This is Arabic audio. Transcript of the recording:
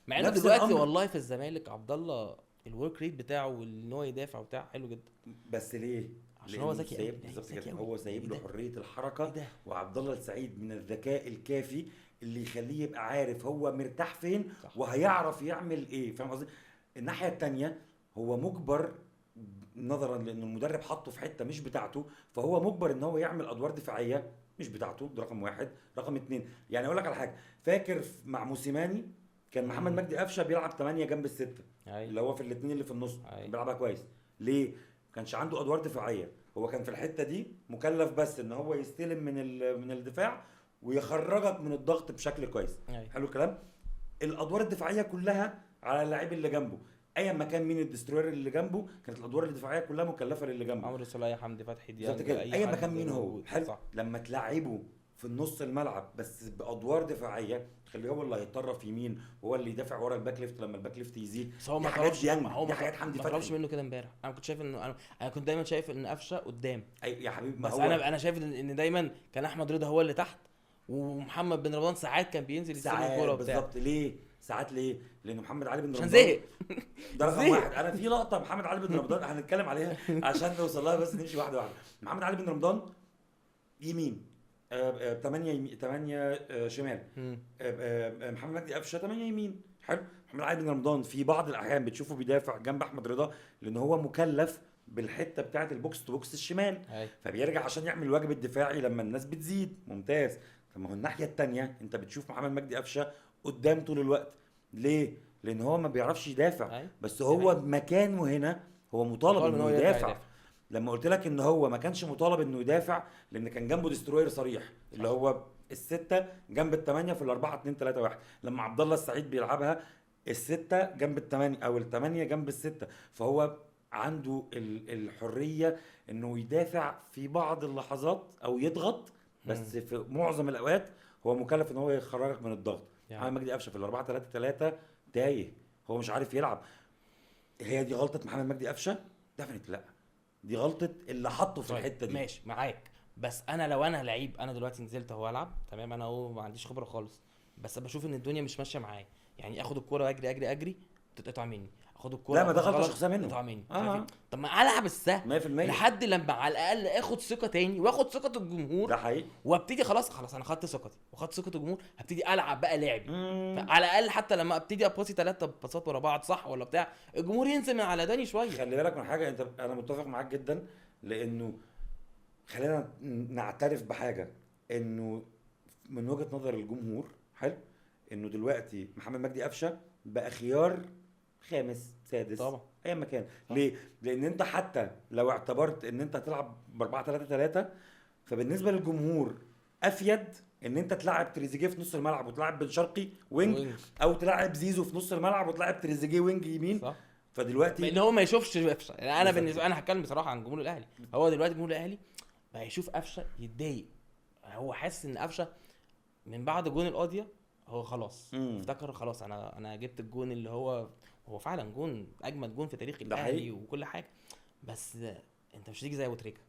مع انه نفس دلوقتي الامر. والله في الزمالك عبد الله الورك ريت بتاعه وان هو يدافع وبتاع حلو جدا. بس ليه؟ عشان هو لانه ذكي قوي، سايب بالظبط ذكي كده، قوي. هو سايب ايه له ده؟ حريه ايه الحركه. ده؟ وعبد الله السعيد من الذكاء الكافي اللي يخليه يبقى عارف هو مرتاح فين صح. وهيعرف يعمل ايه. فاهم قصدي؟ الناحيه التانيه هو مجبر، نظرا لان المدرب حطه في حته مش بتاعته، فهو مجبر ان هو يعمل ادوار دفاعيه مش بتاعته. ده رقم واحد. رقم اتنين، يعني اقول لك على حاجه، فاكر مع موسيماني كان محمد امم. مجدي قفشه بيلعب 8 جنب الستة، اي. اللي هو في الاثنين اللي في النص، اي. كان بيلعبها كويس. ليه؟ ما كانش عنده ادوار دفاعيه. هو كان في الحته دي مكلف بس ان هو يستلم من الدفاع ويخرجك من الضغط بشكل كويس. اي. حلو الكلام. الادوار الدفاعيه كلها على اللاعب اللي جنبه، ايا ما كان مين الدستروير اللي جنبه، كانت الادوار الدفاعيه كلها مكلفه للي جنبه. عمرو سولية، حمدي فتحي، بالظبط ديانج، كده، اي ايا ما كان حد مين هو. موجود. حلو. صح. لما تلعبه في النص الملعب بس بادوار دفاعيه، تخليه هو اللي هيتطرف يمين وهو اللي يدافع ورا الباك ليفت لما الباك ليفت يزيد. بس هو دي ما حاجات طلبش، ديانج، ما هو دي حاجات حمدي ما طلبش فتحي. منه كده امبارح. انا كنت شايف انه انا كنت دايما شايف ان قفشه قدام. اي يا حبيبي، ما بس هو انا شايف ان دايما كان احمد رضا هو اللي تحت، ومحمد بن رمضان ساعات كان بينزل يستلم ساعات الكوره وبتاع. بالظبط. ليه ساعات؟ ليه؟ لان محمد علي بن عشان رمضان زهق. ده رقم زهق. واحد. انا في لقطه محمد علي بن رمضان هنتكلم عليها عشان نوصل لها، بس نمشي واحده واحده. محمد علي بن رمضان يمين، 8 يمين، 8 شمال. مم. محمد مجدي قفشه 8 يمين. حلو. محمد علي بن رمضان في بعض الاحيان بتشوفه بيدافع جنب احمد رضا لان هو مكلف بالحته بتاعه البوكس تو بوكس الشمال، اي. فبيرجع عشان يعمل الواجب الدفاعي لما الناس بتزيد. ممتاز. طب ما هو الناحيه التانيه انت بتشوف محمد مجدي قفشه قدام طول الوقت. ليه؟ لان هو ما بيعرفش يدافع، اي. بس دي هو حقيقة. مكانه هنا هو مطالب مطالب ان هو انه يرجع يدافع. يدافع. لما قلت لك ان هو ما كانش مطالب انه يدافع لان كان جنبه ديستروير صريح، اللي صح. هو الستة جنب الثمانية في الأربعة 2 3 1. لما عبد الله السعيد بيلعبها الستة جنب الثمانية أو الثمانية جنب الستة، فهو عنده الحرية إنه يدافع في بعض اللحظات أو يضغط، مم. بس في معظم الأوقات هو مكلف إن هو يخرجك من الضغط. محمد يعني مجدي قفشة في الأربعة 3 3 تايه، هو مش عارف يلعب. هي دي غلطة محمد مجدي قفشة؟ دفنت لا، دي غلطة اللي حطه في طيب الحتة دي. ماشي معاك. بس انا لو انا لعيب، انا دلوقتي نزلت اهو العب تمام، انا اهو ما عنديش خبره خالص، بس بشوف ان الدنيا مش ماشيه معايا. يعني اخد الكوره واجري اجري اجري تتقطع مني، اخد لا، الكوره ما ده اخدها غلطة غلط شخصية منه. تقطع مني، مش عارف ايه. اه، طب ما العب السهل 100%. لحد لما على الاقل اخد ثقه تاني واخد ثقه الجمهور، ده حقيقي. وابتدي خلاص خلاص انا خدت ثقتي وخدت ثقه الجمهور، هبتدي العب بقى لعبي. مم. فعلى الاقل حتى لما ابتدي اباصي 3 باصات ورا بعض صح ولا بتاع، الجمهور ينزل من على داني شويه. خلي بالك من حاجه، انا متفق معاك جدا. لانه خلينا نعترف بحاجه، انه من وجهه نظر الجمهور، حلو، انه دلوقتي محمد مجدي قفشه بقى خيار خامس سادس طبعا. ايا ما كان. صح. ليه؟ لان انت حتى لو اعتبرت ان انت هتلعب ب 4 3 3، فبالنسبه للجمهور افيد ان انت تلعب تريزيجيه في نص الملعب وتلعب بن شرقي وينج، وينج. او تلعب زيزو في نص الملعب وتلعب تريزيجيه وينج يمين. صح. فدلوقتي لان هو ما يشوفش قفشه. يعني انا بالظبط بالنسبه كده. انا هتكلم بصراحه عن جمهور الاهلي، هو دلوقتي جمهور الاهلي بقى يشوف قفشه يتضايق. هو حاسس ان قفشه من بعد جون القاضيه هو خلاص امم افتكر خلاص انا جبت الجون اللي هو فعلا جون اجمد جون في تاريخ ده الاهلي حقيقي. وكل حاجه. بس انت مش هتيجي زي ابو تريكه.